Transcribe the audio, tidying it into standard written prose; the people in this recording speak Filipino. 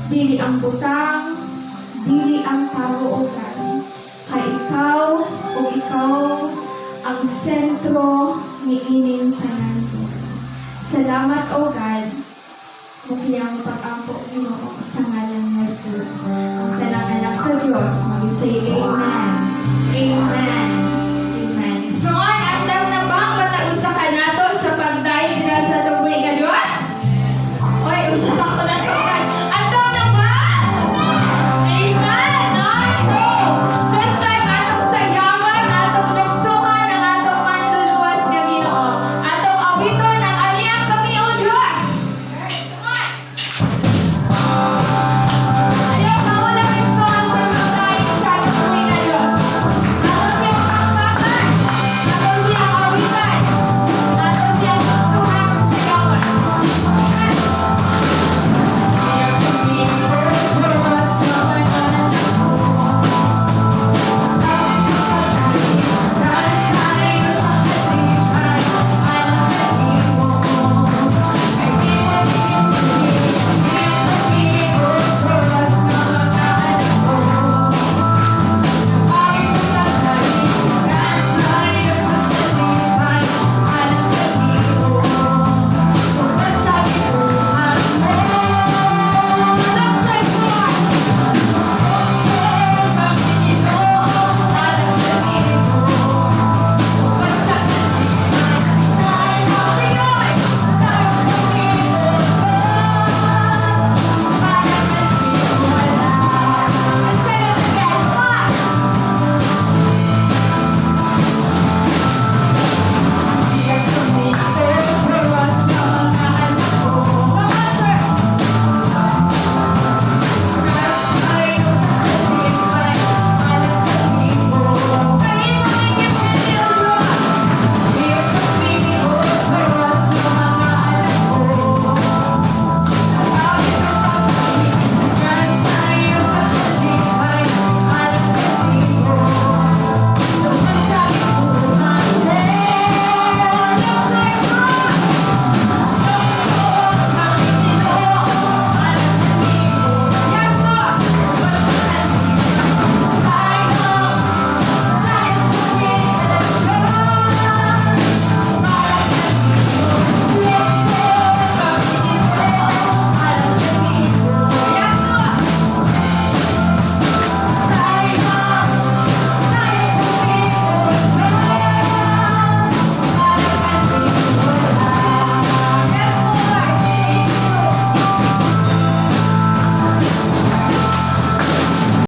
dili ang butang, dili ang tao o God. Kay ikaw o ikaw ang sentro ni ining tanan. Salamat o God, mukiyang pag-ampo Ginoo sa ngalan ni Jesus. Ang talang anak sa Diyos, mag-say Amen. Amen. Amen. So on,